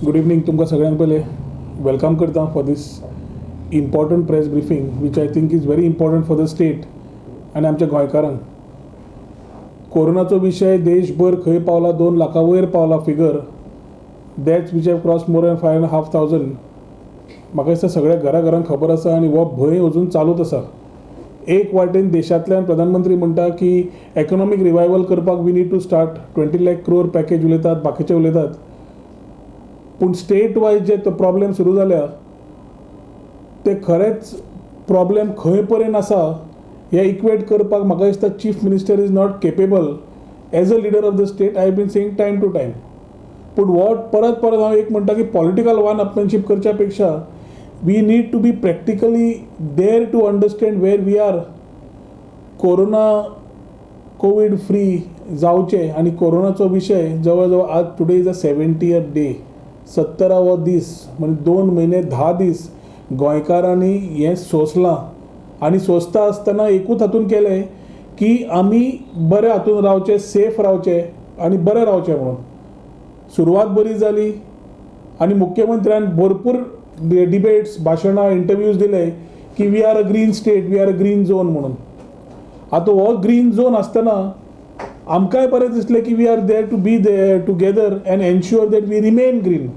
Good evening तुमकां सगळ्यांक पयले वेलकम करता for this important press briefing which I think is very important for the state आनी आमच्या गोंयकारांक. कोरोनाचो विशय देशभर खंय पावला, 2 लाखा वयर पावला figure. Deaths which have cross more than 5,500. म्हाका दिसता सगळ्या घरांक खबर आसा आनी हो भंय अजून चालूच आसा. एक वाटेन देशांतल्यान प्रधानमंत्री म्हणटा की इकॉनॉमीक रिवायवल करपाक we need to start 20 lakh crore package उलयतात, बाकीचे उलयतात. पूण स्टेट वायज जे प्रॉब्लेम सुरू जाल्या ते खरेंच प्रॉब्लेम खंय पर्यंत आसा हे इक्वेट करपाक म्हाका दिसता chief minister is not capable as a leader of the state. I been saying time to time. पूण हो परत हांव एक म्हणटा की पॉलिटिकल वन अपमॅनशीप करच्या पेक्षा we need to be practically there to understand where we are. Covid free जावचे आनी कोरोनाचो विशय जवळ जवळ आज today is a 70th day, 70वो दीस, म्हणजे 2 महिने 10 दीस गोंयकारांनी हें सोंसलां. आनी सोंसता आसतना एकूच हातून केलें की आमी बरे हातून रावचे, सेफ रावचे आनी बरे रावचे म्हणून. सुरवात बरी जाली आनी मुख्यमंत्र्यान भरपूर डिबेट्स, भाशणां, इंटरव्यूज दिले की we are a green state, we are a green zone म्हणून. आतां हो ग्रीन झोन आसतना आमकांय बरें दिसलें की we are there to be there together and ensure that we remain green.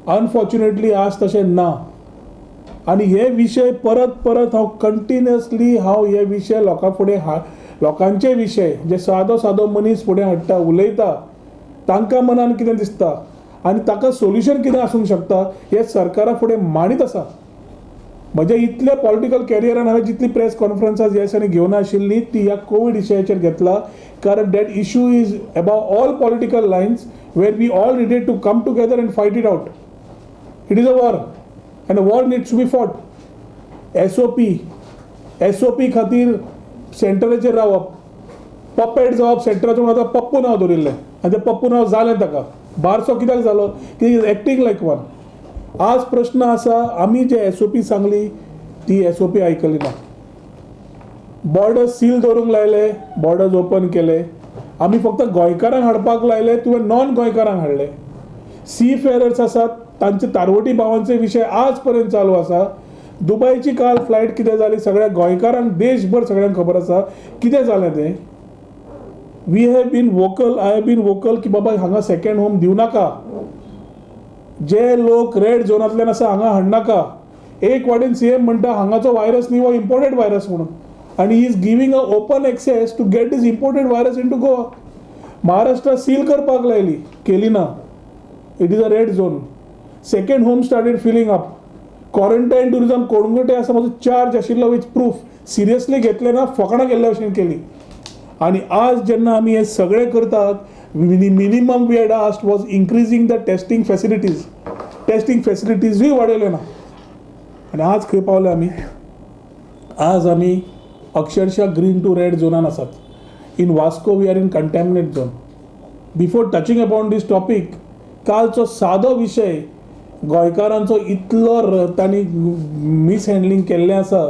Unfortunately आज तशें ना. आनी हे विशय परत हांव कंटिन्युअसली हे विशय लोकां फुडें लोकांचे विशय जे सादो मनीस फुडें हाडटा, उलयता, तांकां मनान कितें दिसता आनी ताका सोल्युशन कितें आसूंक शकता हे सरकारा फुडें मांडीत आसा. म्हज्या इतल्या पॉलिटिकल कॅरियरान हांवें जितली प्रेस कॉन्फरन्सां ह्या दिसांनी घेवन आशिल्ली ती ह्या कोवीड इशयाचेर घेतला. कारण that issue is above all political lines where we all needed to come together and fight it out. It is a war and a war needs to be fought. SOP खातीर सेंटराचेर रावप, puppet जावप सेंटराचो म्हणून आतां पप्पू नांव दवरिल्लें आनी तें पप्पू नांव जालें ताका. बारसो कित्याक जालो की इज एक्टींग लायक वन. आज प्रश्न आसा आमी जे SOP सांगली ती SOP आयकली ना. बॉर्डर्स सील दवरूंक लायले, बॉर्डर्स ओपन केले. आमी फक्त गोंयकारांक हाडपाक लायले, तुवें नॉन गोंयकारांक हाडले. सी फेरर्स आसात तांचे तारवटी भावांचे विशय आज पर्यंत चालू आसा. दुबयची काल फ्लायट कितें जाली सगळ्या गोंयकारांक देशभर सगळ्यांक खबर आसा कितें जालें तें. We have been vocal, I have been vocal की बाबा हांगा सेकंड होम दिवं नाका. जे लोक रेड झोनांतल्यान आसा हांगा हाडनाका. एक वाटेन CM म्हणटा हांगाचो व्हायरस न्ही, हो इम्पोर्टेड व्हायरस म्हणून, आनी he is giving a open access to get this imported virus into Goa. Maharashtra seal करपाक लायली, केली ना. It is a red zone. Second home started filling up. Quarantine tourism कोणगुटे आसा म्हजो चार्ज आशिल्लो विथ प्रूफ. सिरियसली घेतले ना, फकाणां केल्ले भशेन केली. आनी आज जेन्ना आमी हे सगळे करतात, minimum we had asked was increasing the testing facilities. Testing फॅसिलिटीजूय वाडयले ना. आनी आज खंय पावले आमी? आज आमी अक्षरशः ग्रीन टू रेड झोनान आसात. In Vasco we are in contaminate zone. Before touching upon this topic, कालचो सादो विशय गोंयकारांचो इतलो तांणी मिसहँडलींग केल्लें आसा,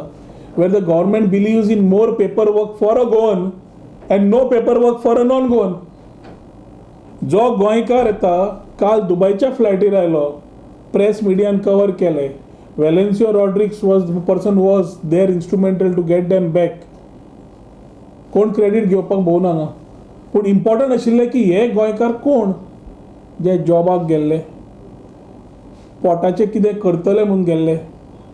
where the government believes in more paper work for a Goan and no paper work for a non Goan. जो गोंयकार येता, काल दुबयच्या फ्लायटीर आयलो, प्रेस मिडियान कवर केले. Valencio Rodrigues was the person was there instrumental to get them back. कोण credit घेवपाक भोवना हांगा. पूण इम्पॉर्टंट आशिल्लें की हे गोंयकार कोण जे जॉबाक गेल्ले, पोटाचें कितें करतले म्हणून गेल्ले,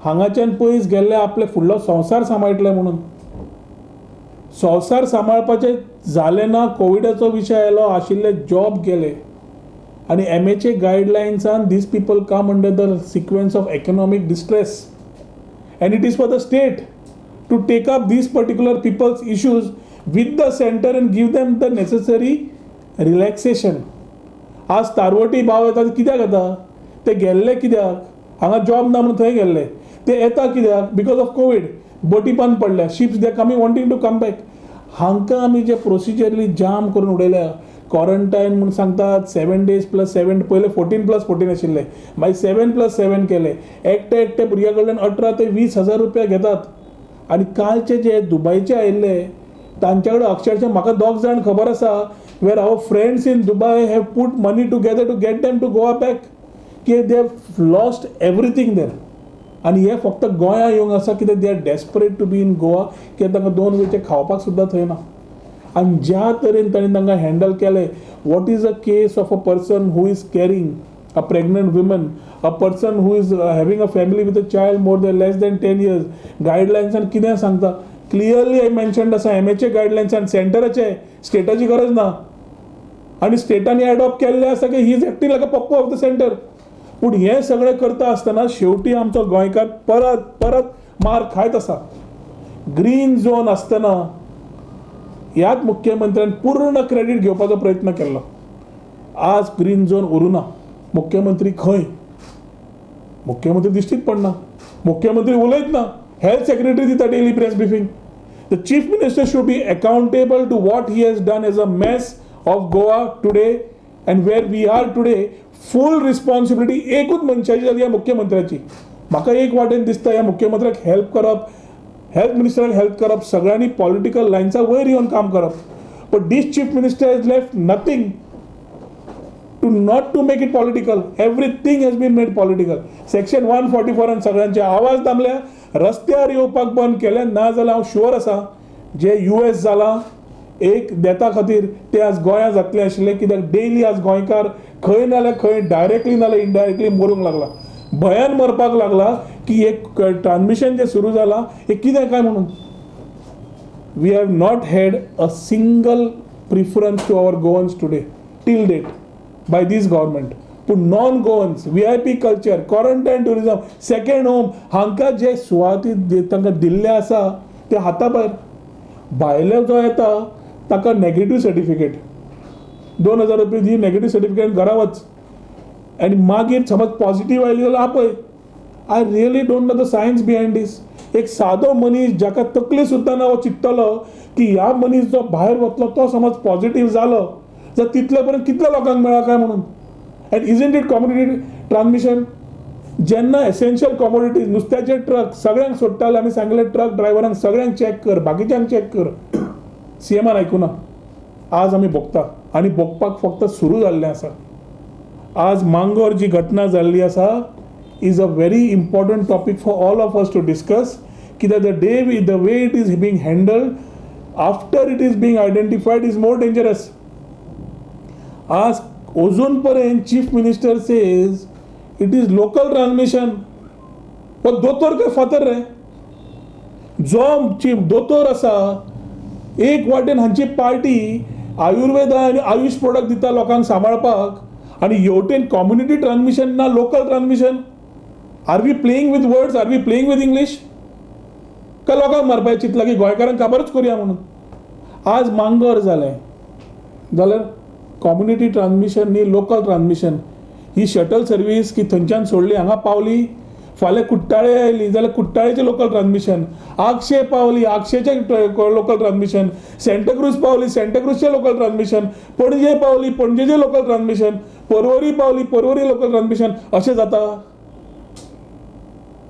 हांगाच्यान पयस गेल्ले आपले फुडलो संवसार सांबाळटले म्हणून. संवसार सांबाळपाचें जालें ना, कोविडाचो विशय आयलो, आशिल्ले जॉब गेले. आनी MHA गायडलायन्सान this people come under the sequence of economic distress and it is for the state to take up this particular peoples issues with the centre and give them the necessary relaxation. आज तारवटी भाव येता कित्याक येता? ते गेल्ले कित्याक? हांगा जॉब ना म्हणून थंय गेल्ले. ते येता कित्याक? Because of covid. बोटी बंद पडल्या, ships they coming wanting to come back. हांकां आमी जे प्रोसिजरली जाम करून उडयल्या. क्वारंटायन म्हणून सांगतात 7 days + 7, पयले 14+14 आशिल्ले, मागीर 7+7 केले. एकटे भुरग्या कडल्यान 18 ते 20 हजार रुपया घेतात. आनी कालचे जे दुबयचे आयिल्ले तांचे कडेन अक्षरशः म्हाका 2 जाण खबर आसा where our friends in Dubai have put money together to get them to Goa back. की they have lost everything there. आनी हे फक्त गोंया येवंक आसा कित्याक they are desperate to be in Goa, कित्याक तांकां 2 वेळचे खावपाक सुद्दां थंय ना. आनी ज्या तरेन तांणी तांकां हँडल केलें, what is a case of a person who is carrying a pregnant woman, a person who is having a family with a child more than less than 10 years, guidelines and कितें सांगता clearly mentioned आसा एमएचे guidelines आनी सेंटराचे, स्टेटाची गरज ना. आनी स्टेटांनी adopt केल्लें आसा की he is acting like a Pappu of the centre. पूण हें सगळें करता आसतना शेवटी आमचो गोंयकार परत परत मार खायत आसा. ग्रीन झोन आसतना ह्याच मुख्यमंत्र्यान पूर्ण क्रेडीट घेवपाचो प्रयत्न केल्लो. आज ग्रीन झोन उरूना. मुख्यमंत्री खंय? मुख्यमंत्री दिश्टीच पडना. मुख्यमंत्री उलयत ना. हेल्थ सेक्रेटरी दिता daily press briefing. The chief minister should be accountable to what he has done as a mess of Goa today and where we are today. Full responsibility एकूच मनशाची जाली ह्या मुख्यमंत्र्याची. म्हाका एक वाटेन दिसता ह्या मुख्यमंत्र्याक हेल्प करप, हेल्थ मिनिस्टराक हेल्प करप, सगळ्यांनी पॉलिटिकल लायन्सा वयर येवन काम करप. But this chief minister has left nothing not to make it political. Everything has been made political. Section 144 सगळ्यांचे आवाज दामल्या, रस्त्यार येवपाक बंद केले. ना जाल्यार हांव शुअर आसा जे US जाला एक देता खातीर ते आज गोंया जातले आशिल्ले, कित्याक डेली आज गोंयकार खंय नाल्यार खंय डायरेक्टली नाल्यार इनडायरेक्टली मरूंक लागला. भयान मरपाक लागला की एक ट्रान्समिशन जे सुरू जाला हे कितें काय म्हणून. We have not had a single preference to our Goans today till date by this government. पूण non Goans VIP culture, quarantine tourism, second home हांकां जे सुवाती तांकां दिल्ले आसा ते हाता भायर. भायलो जो येता ताका नेगेटिव्ह सर्टिफिकेट 2000 रुपया दी, नेगेटिव्ह सर्टिफिकेट घरा वच. आनी मागीर समज पॉझिटिव्ह आयली जाल्यार आपय. I really don't know the science behind this. एक सादो मनीस जाका तकली सुद्दां ना हो चिंततलो की ह्या मनीस जो भायर वतलो तो समज पॉझिटिव्ह जालो जर तितले पर्यंत कितल्या लोकांक मेळा काय म्हणून. And isn't it commodity transmission. जेन्ना एसेन्शियल कॉमोडिटीज नुस्त्याचे ट्रक सगळ्यांक सोडटाले, आमी सांगले ट्रक ड्रायव्हरांक सगळ्यांक चॅक कर, बाकीच्यांक चॅक कर. CMान आयकुना. आज आमी भोगता आनी भोगपाक फक्त सुरू जाल्लें आसा. आज मांगोर जी घटना जाल्ली आसा is a very important topic for all of us to discuss, कित्याक the way it is being handled after it is being identified is more dangerous. आज अजून पर्यंत chief minister says it is local transmission. पण दोतोर काय फातर रे. जो chief दोतोर आसा एक वाटेन हांची पार्टी आयुर्वेदा आनी आयुष प्रोडक्ट दिता लोकांक सांबाळपाक, आनी हेवटेन कम्युनिटी ट्रान्समिशन ना local transmission. Are we playing with words? Are we playing with English? काय लोकांक मारपाक चिंतला की गोंयकारांक खबरच करुया म्हणून. आज मांगोर जालें जाल्यार कम्युनिटी ट्रान्समिशन न्ही लोकल ट्रान्समिशन. ही शटल सर्वीस की थंयच्यान सोडली हांगा पावली, फाल्यां कुट्टाळे आयली जाल्यार कुट्टाळेचें लोकल ट्रान्समिशन, आगशे पावली आगशेचें लोकल ट्रान्समिशन, सेंटाक्रूज पावली सेंटाक्रूजचें लोकल ट्रान्समिशन, पणजे पावली पणजेचें लोकल ट्रान्समिशन, पर्वरी पावली पर्वरी लोकल ट्रान्समिशन. अशें जाता.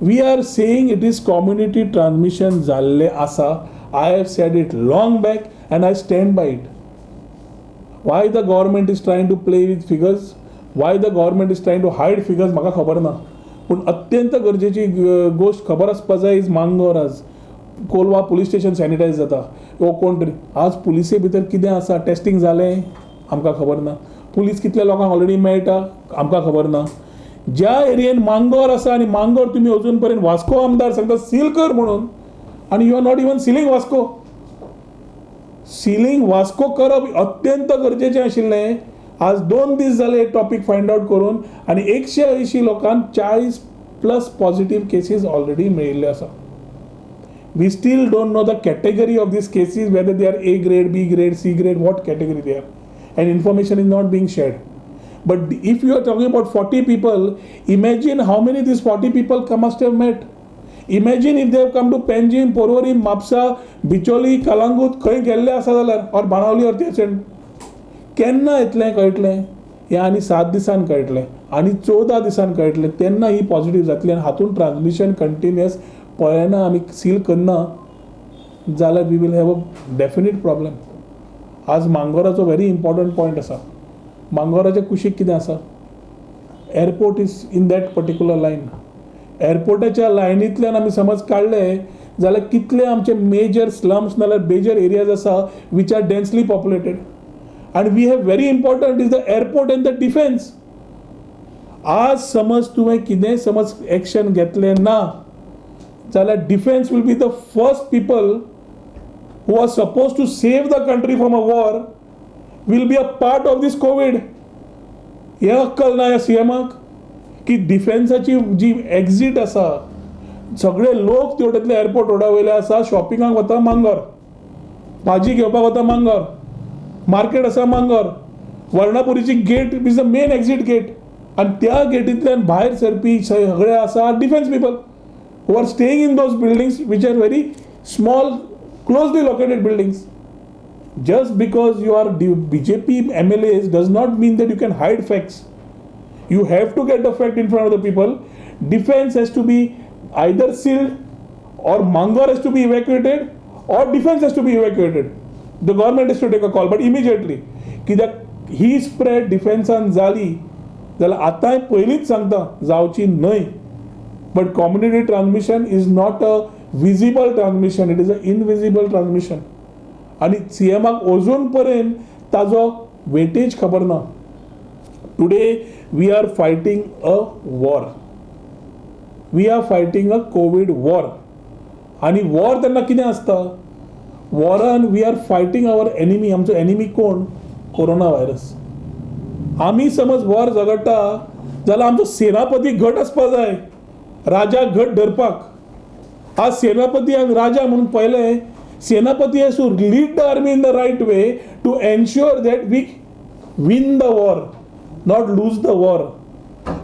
We are saying it is community transmission जाल्लें आसा. I have said it long back and I stand by it. Why the government is trying to play with figures? Why the government is trying to hide figures? म्हाका खबर ना. पूण अत्यंत गरजेची गोष्ट खबर आसपाक जाय. इज मांगोर आज कोलवा पुलीस स्टेशन सॅनिटायज जाता वो कोण तरी. आज पुलिसे भितर कितें आसा, टेस्टिंग जालें आमकां खबर ना. पुलीस कितल्या लोकांक ऑलरेडी मेळटा आमकां खबर ना. ज्या एरियेन मांगोर आसा आनी मांगोर तुमी अजून पर्यंत वास्को आमदार सांगता सील कर म्हणून, आनी you are not even sealing Vasco. Sealing Vasco करप अत्यंत गरजेचें आशिल्लें. आज 2 दीस जाले एक टॉपीक फायंड आउट करून आनी 180 लोकांक 40+ पॉझिटिव्ह केसीस ऑलरेडी मेळिल्ले आसा. We still don't know the category of these cases, whether they are A grade, B grade, C grade, what category they are, and information is not being shared. But if you are talking about 40 people, imagine how many these 40 people must have met. Imagine if they have come to Panjim, Porvorim, Mapsa, Bicholi, Kalangut, खंय गेल्ले आसा जाल्यार, और बाणावली और तेचें केन्ना येतलें कळटलें. हें आनी 7 दिसान कळटलें आनी 14 दिसान कळटलें. तेन्ना ही पॉझिटिव्ह जातली आनी हातूंत ट्रान्समिशन कंटिन्युअस पळयना आमी सील करना जाल्यार we will have a definite problem. आज मांगोराचो व्हेरी इम्पॉर्टंट पॉयंट आसा. मांगोराच्या कुशीक कितें आसा? Airport is in that particular line. एअरपोर्टाच्या लायनींतल्यान आमी समज काडले जाल्यार कितले आमचे मेजर स्लम्स नाल्यार मेजर एरियाज आसा which are densely populated. And we have very important is the airport and the defense. आज समज तुवें कितें समज एक्शन घेतलें ना जाल्यार defence will be the first people who are supposed to save the country from a war will be a part of this COVID. हे अक्कल ना ह्या सीएमाक की डिफेन्साची जी एक्झिट आसा सगळे लोक तेवटेंतले एअरपोर्ट रोडा वयले आसा, शॉपिंगाक वता मांगोर, भाजी घेवपाक वता मांगोर, मार्केट आसा मांगोर, वर्णापुरीची gate is the main exit gate आणि त्या गेटींतल्यान भायर सरपी सगळे आसा defence people who are staying in those buildings which are very small closely located buildings. Just because you are BJP MLAs does not mean that you can hide facts. You have to get the fact in front of the people. Defense has to be either sealed or Mangar has to be evacuated or defense has to be evacuated. The government has to take a call, but immediately. कित्याक ही spread defense and जाली जाल्यार आतां पयलींच सांगता जावची न्हय. But community transmission is not a visible transmission, it is an invisible transmission. आणि सीएमाक अजून पर्यंत ताजो वेटेज खबर ना. Today we are fighting a war. We are fighting a Covid war. आणि वॉर तेन्ना कितें आसता? वॉरान we are fighting our enemy. आमचो एनिमी कोण? Corona virus. आमी समज वॉर झगडटा जाल्यार आमचो सेनापती घट आसपा जाय, राजा घट धरपाक. आज सेनापती आणि राजा म्हणून पहिले सेनापती has to lead the army in the right way to ensure that we win the war, not lose the war.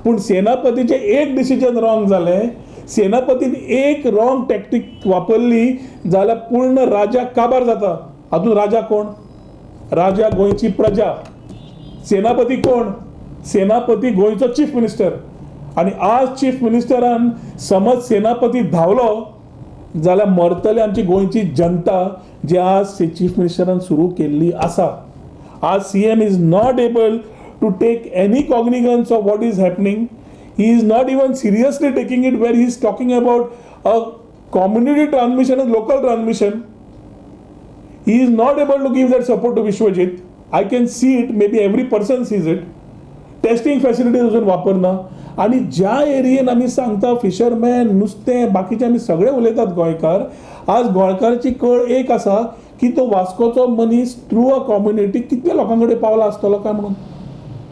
पूण सेनापतीचे एक डिसिजन रॉंग जालें, सेनापतीन एक रॉंग टॅक्टीक वापरली जाल्यार पूर्ण राजा काबार जाता. हातून राजा कोण? राजा गोंयची प्रजा. सेनापती कोण? सेनापती गोंयचो चीफ मिनिस्टर. आणि आज चीफ मिनिस्टरान समज सेनापती धांवलो जाल्यार मरतले आमची गोंयची जनता, जे आज चीफ मिनिस्टरान सुरू केल्ली आसा. आज CM is not able to take any cognizance of what is happening. He is not even seriously taking it where he is talking about a community transmission and local transmission. He is not able to give that support to Vishwajit. I can see it, may be every person sees it. Testing facilities अजून वापरना. आणि ज्या एरियेन आमी सांगता fisherman, नुस्तें, बाकीचे आमी सगळे उलयतात गोंयकार. आज गोंयकाराची कळ एक आसा की तो वास्कोचो मनीस थ्रू अ कम्युनिटी कितल्या लोकां कडेन पावला आसतलो काय म्हणून.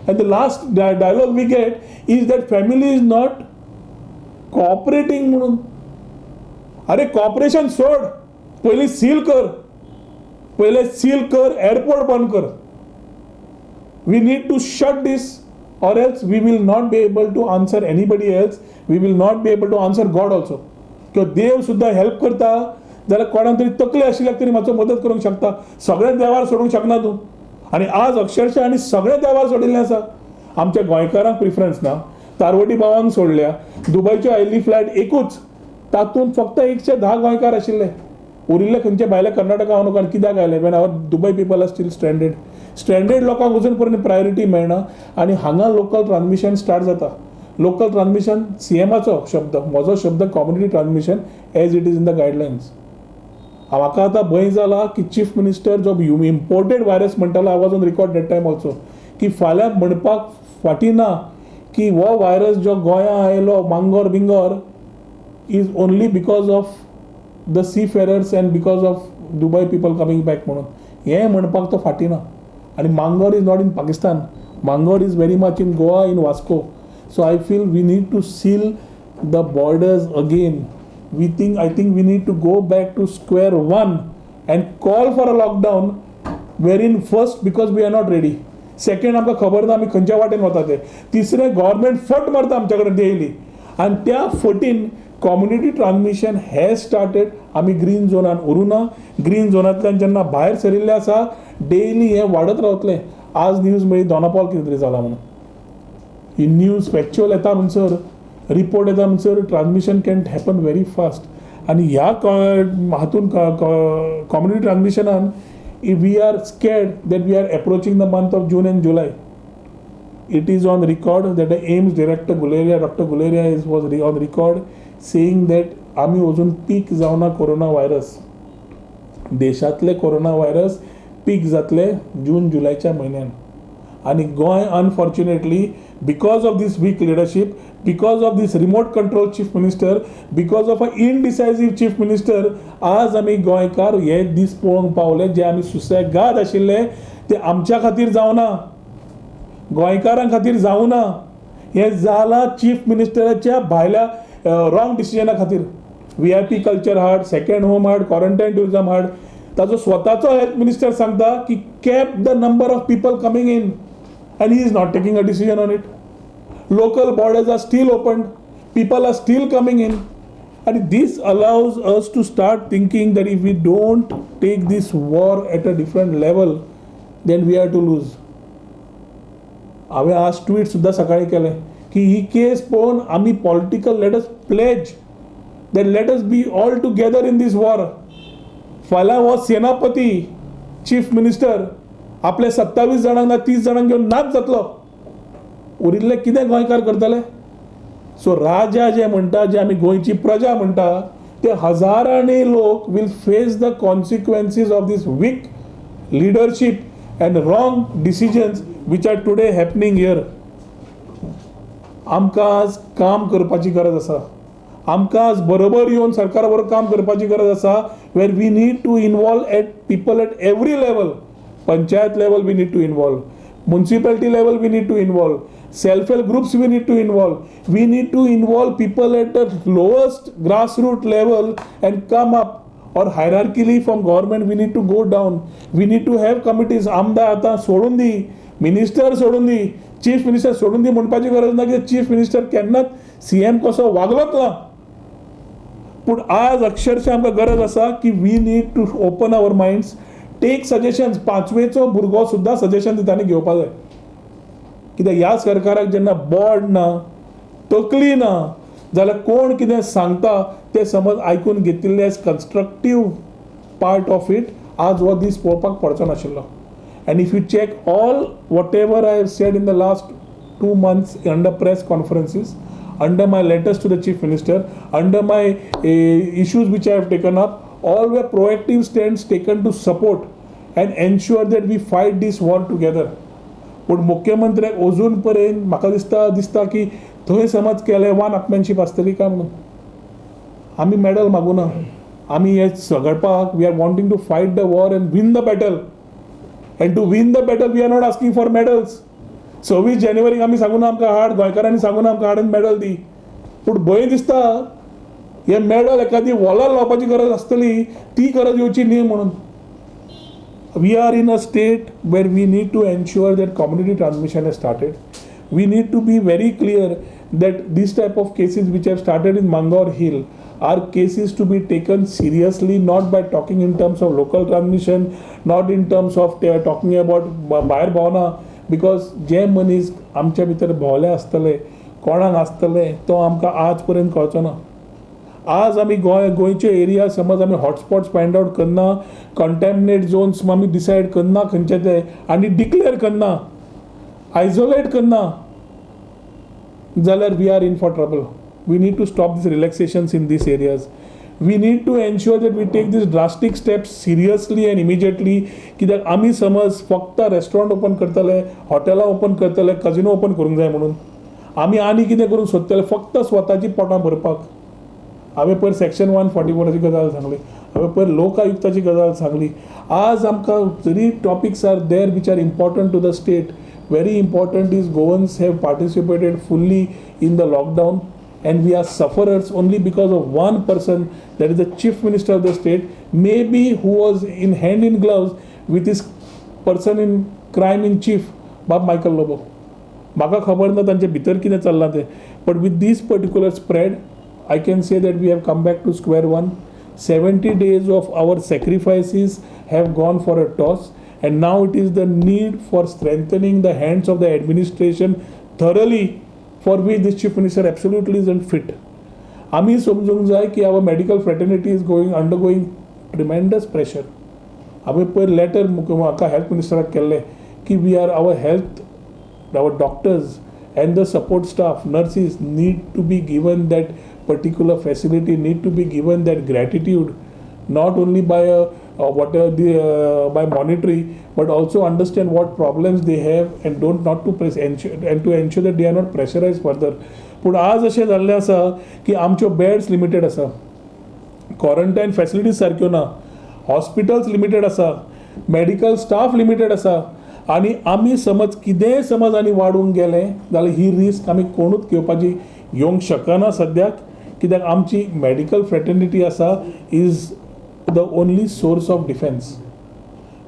And the last dialogue we get is that family is not cooperating म्हणून. अरे कॉपरेशन सोड, पयलीं सील कर, पहिले सील कर, एअरपोर्ट बंद कर. We need to shut this or else we will not be able to answer anybody else. We will not be able to answer God also. किंवा देव सुद्धा हेल्प करता जाल्यार कोणाक तरी तकले आशिल्ल्याक तरी मातसो मदत करूंक शकता. सगळे देवार सोडूंक शकना तूं. आणि आज अक्षरशः आनी सगळे देवार सोडिल्ले आसा. आमच्या गोंयकारांक प्रिफरन्स ना. तारवटी भावांक सोडल्या. दुबयच्यो आयिल्ली फ्लायट एकूच, तातूंत फक्त 110 गोंयकार आशिल्ले. उरिल्ले खंयचे भायले कर्नाटका हांव नका. कित्याक आयले? When our Dubai people are still stranded लोकांक अजून पर्यंत प्रायोरिटी मेळना. आणि हांगा लोकल ट्रान्समिशन स्टार्ट जाता. लोकल ट्रान्समिशन सीएमाचो शब्द, म्हजो शब्द community transmission as it is in the guidelines. म्हाका आतां भंय जाला की चीफ मिनिस्टर जो इम्पोर्टेड व्हायरस म्हणटालो, I was on record that time also, की फाल्यां म्हणपाक फाटी ना की हो व्हायरस जो गोंयां आयलो Mangor Bingor is only because of the seafarers and because of Dubai people coming back म्हणून. हें म्हणपाक तो फाटी ना. आणि Mangor is not in Pakistan. Mangor is very much in Goa, in Vasco. So I feel we need to seal the borders again. I think we need to go back to square one and call for a lockdown, wherein first because we are not ready. Second आमकां खबर ना आमी खंयच्या वाटेन वता ते. तिसरें government फट मारता आमच्या कडेन डेली. आनी त्या फटीन कम्युनिटी ट्रान्समिशन हॅज स्टार्टेड. आमी ग्रीन झोनान उरूना. ग्रीन झोनांतल्यान जेन्ना भायर सरिल्ले आसा डेली हें वाडत रावतलें. आज न्यूज मेळ्ळी दोनापावल कितें तरी जाला म्हणून. ही न्यूज फॅक्च्युअल येता म्हणसर, रिपोर्ट येता म्हणसर transmission can happen very fast. आनी ह्या हातून कम्युनिटी ट्रान्समिशनान we are scared that we are approaching the month of June and जुलय. it is on record that the AIMS director Guleria, Dr. Guleria was on record saying that आम्ही अजून peak जावना corona virus, देशातले corona virus peak जातले जून जुलैच्या म्हयन्यान. आणि गोंय unfortunately because of this weak leadership, because of this remote control chief minister, because of a indecisive chief minister, आज आमी गोंयकार हे दीस पळोवंक पावले जे आमी सुसेगाद आशिल्ले ते आमच्या खातीर जावना, गोंयकारां खातीर जावना. हे जाला चीफ मिनिस्टराच्या भायल्या रॉंग डिसिजना खातीर. VIP कल्चर हाड, सेकंड होम हाड, क्वारंटायन टुरिझम हाड. ताजो स्वताचो हेल्थ मिनिस्टर सांगता की cap the number of people coming in and he is not taking a decision on it. Local borders are still open, people are still coming in, and this allows us to start thinking that if we don't take this war at a different level, then we are to lose. हांवें आज tweet सुद्दां सकाळी केलें की ही case पळोवन आमी political let us pledge that let us be all together in this war. फाल्यां हो सेनापती चीफ मिनिस्टर आपले 27 जाणांक ना 30 जाणांक घेवन नाच जातलो, उरिल्ले कितें गोंयकार करतले. सो राजा जे म्हणटा, जे आमी गोंयची प्रजा म्हणटा, ते हजारांनी लोक will face the consequences of this weak leadership and wrong decisions which are today happening here. आमकां आज काम करपाची गरज आसा, आमकां आज बरोबर येवन सरकारा बरोबर काम करपाची गरज आसा, where we need to involve at people at every level. Panchayat level we need to involve, municipality level we need to involve, self-help groups we need to involve, we need to involve people at the lowest grassroots level and come up, or hierarchically from government we need to go down, we need to have committees. आमदार आता सोडून दी, minister सोडून दी, chief minister सोडून दी म्हणपाची गरज ना, की chief minister केन्नाच CM कसो वागलोच ना. पूण आज अक्षरशः आमकां गरज आसा की we need to open our minds, take suggestions. 5वेचो भुरगो सुद्दां सजेशन दितानी घेवपा जाय, कित्याक ह्या सरकाराक जेन्ना बोर्ड ना, तकली ना, जाल्यार कोण कितें सांगता ते समज आयकून घेतिल्ले as constructive part of it आज हो दीस पळोवपाक पडचो नाशिल्लो. And if you check all whatever I have said in the last 2 months under press conferences, under my letters to the chief minister, under my issues which I have taken up, all were proactive stands taken to support and ensure that we fight this war together. पण मुख्यमंत्र्याक अजून पर्यंत म्हाका दिसता की थंय समज केले one अपमॅनशीप आसतली काय म्हणून. आमी मेडल मागुना, आमी हे झगडपाक, we are wanting to fight the war and win the battle. And to win the battle we are not asking for medals. 26 जानेवारीक आमी सांगूना आमकां हाड, गोंयकारांनी सांगूना आमकां हाड मेडल दी. पूण भंय दिसता हे मेडल एखादी वॉलार लावपाची गरज आसतली, ती गरज येवची न्ही म्हणून. We are in a state where we need to ensure that community transmission has started. We need to be very clear that this type of cases which have started in Mangaur Hill are cases to be taken seriously, not by talking in terms of local transmission, not in terms of talking about भायर भोंवना, because जे मनीस आमच्या भितर भोंवले आसतले, कोणाक आसतले, तो आमकां आज पर्यंत कळचो ना. आज आमी गोंयचे एरिया समज आमी हॉटस्पॉट्स फायंड आउट करना, कंटॅमिनेट झोन्स आमी डिसायड करना खंयचे ते, आनी डिक्लेअर करना, आयसोलेट करना, जाल्यार we are in for trouble. We need to stop this relaxations in this areas. We need to ensure that we take this drastic steps seriously and immediately. कित्याक आमी समज फक्त रेस्टॉरंट ओपन करतले, हॉटेलां open करतले, कजिनो open करूंक जाय म्हणून, आमी आनी कितें करूंक सोदतले फक्त स्वताची पोटां भरपाक. हांवें पयर सेक्शन 144ची गजाल सांगली, हांवें पयर लोकायुक्ताची गजाल सांगली. आज आमकां जरी topics are there which are important to the state, very important is Goans have participated fully in the lockdown, and we are sufferers only because of one person, that is the chief minister of the state, maybe who was in hand in gloves with his person in crime in chief, Bob Michael Lobo. म्हाका खबर ना तांचे भितर कितें चल्लां तें, but with this particular spread I can say that we have come back to square one. 70 days of our sacrifices have gone for a toss, and now it is the need for strengthening the hands of the administration thoroughly, for which this chief minister absolutely isn't fit. आमी समजूंक जाय की our medical fraternity is undergoing tremendous pressure. हांवें पयर letter म्हाका health मिनिस्टराक केल्लें की we are our health our doctors and the support staff, nurses need to be given that particular facility, need to be given that gratitude, not only by by monetary, but also understand what problems they have and don't not to press and to ensure that they are not pressurized further. पूण आज अशें जाल्लें आसा की आमच्यो beds limited आसा, quarantine facilities सारक्यो ना, हॉस्पिटल्स लिमिटेड आसा, मेडिकल स्टाफ लिमिटेड आसा, आनी आमी समज कितेंय समज आनी वाडूंक गेलें जाल्यार ही रिस्क आमी कोणूच घेवंक शकना सद्याक, कित्याक आमची मेडिकल फ्रेटर्निटी आसा is the only source of defense.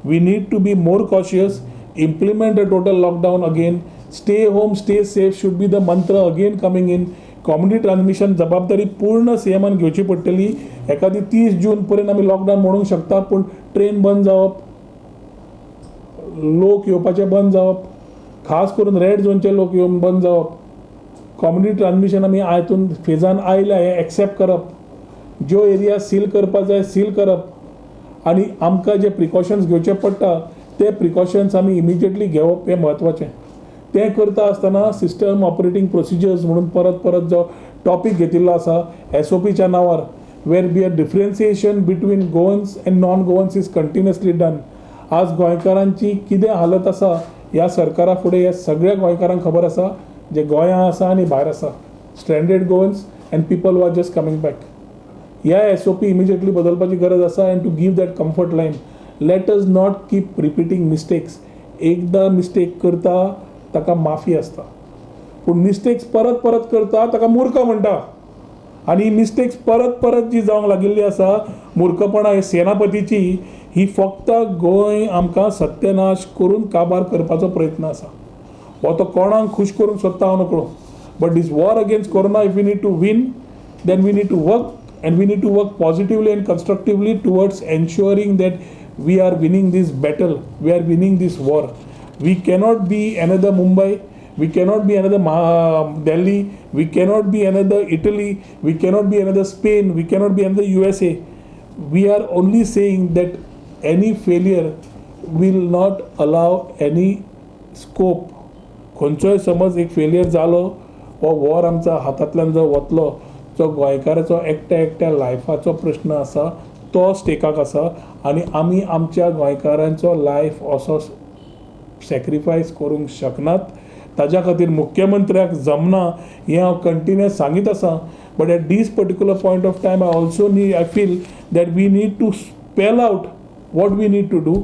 We need to be more cautious, implement a total lockdown again, stay home, stay safe should be the mantra again coming in. Community transmission जबाबदारी पूर्ण सीएमान घेवची पडटली. एखादी 30 जून पर्यंत आमी lockdown म्हणूंक शकता, पूण ट्रेन बंद जावप, लोक येवपाचे बंद जावप, खास करून रेड झोनचे लोक येवन बंद जावप, कम्युनिटी ट्रान्समिशन आमी हातून फेजान आयल्या हें एक्सेप्ट करप, ज्यो एरिया सील करपा जाय सील करप, आनी आमकां जे प्रिकॉशन्स घेवचे पडटा ते प्रिकॉशन्स आमी इमिजिएटली घेवप हें म्हत्वाचें. तें करता आसतना सिस्टम ऑपरेटींग प्रोसिजर्स म्हणून परत परत जो टॉपीक घेतिल्लो आसा SOPच्या नांवार, where be a differentiation between Goans and non Goans is continuously done. आज गोंयकारांची कितें हालत आसा ह्या सरकारा फुडें हे सगळ्या गोंयकारांक खबर आसा, जे गोंयांत आसा आनी भायर आसा, stranded Goans and people who are just coming back. ह्या SOP इमिजिएटली बदलपाची गरज आसा and to give that comfort line. Let us not keep repeating mistakes. एकदां मिस्टेक करता ताका माफी आसता, पूण मिस्टेक्स परत परत करता ताका मूर्ख म्हणटा. आनी मिस्टेक्स परत परत जी जावंक लागिल्ली आसा मूर्खपणां हे सेनापतीची, ही फक्त गोंय आमकां सत्यनाश करून काबार करपाचो प्रयत्न आसा. हो तो कोणाक खूश करूंक सोदता हांव नकळो, but this war against corona if we need to win, then we need to work and we need to work positively and constructively towards ensuring that we are winning this battle, we are winning this war. We cannot be another Mumbai, we cannot be another Delhi, we cannot be another Italy, we cannot be another Spain, we cannot be another USA. We are only saying that any failure will not allow any scope. खंयचोय समज एक failure जालो, हो war आमच्या हातांतल्यान जो वतलो, जो गोंयकाराचो एकट्या लायफाचो प्रश्न आसा तो स्टेकाक आसा, आनी आमी आमच्या गोंयकारांचो लायफ असो सॅक्रिफायस करूंक शकनात. ताज्या खातीर मुख्यमंत्र्याक जमना हें हांव कंटिन्युअस सांगीत आसा. But at this particular point of time I feel that we need to spell out what we need to do.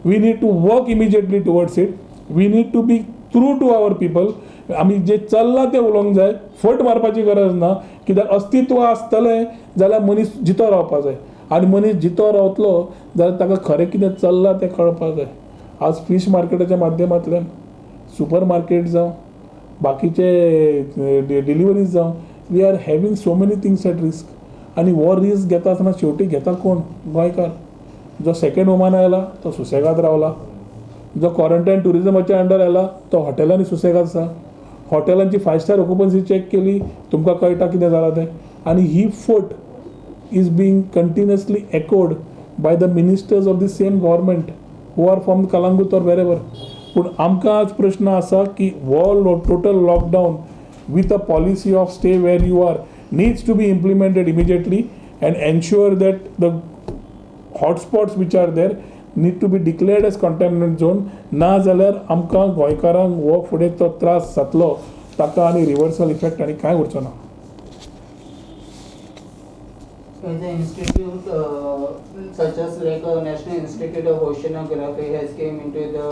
We need to work immediately towards it. We need to be true to our people. आमी जे चल्लां तें उलोवंक जाय, फट मारपाची गरज ना, कित्याक अस्तित्व आसतलें जाल्यार मनीस जितो रावपाक जाय, आनी मनीस जितो रावतलो जाल्यार ताका खरें कितें चल्लां तें कळपाक जाय. आज फीश मार्केटाच्या माध्यमांतल्यान सुपर मार्केट जावं, बाकीचे डिलिव्हरीज जावं, we are having so many things at risk. आनी हो रिस्क घेता आसतना शेवटी घेता कोण? गोंयकार. जो सेकंड होमान आयला तो सुसेगाद रावला, जो क्वारंटायन टुरिजमाच्या अंडर आयला तो हॉटेलांनी सुसेगाद आसा. हॉटेलांची 5 स्टार ऑक्युपन्सी चॅक केली, तुमकां कळटा कितें जालां तें. आनी ही फट is being continuously echoed by the ministers of the same government who are from Calangute or wherever. पूण आमकां आज प्रश्न आसा की हो total lockdown with a policy of stay where you are needs to be implemented immediately and ensure that the hotspots which are there need to be declared as containment zone. ना जाल्यार आमकां गोंयकारांक हो फुडें तो त्रास जातलो ताका आनी रिवर्सल इफेक्ट आनी कांय उरचो ना. The institute such as like a National Institute of Oceanography has came into the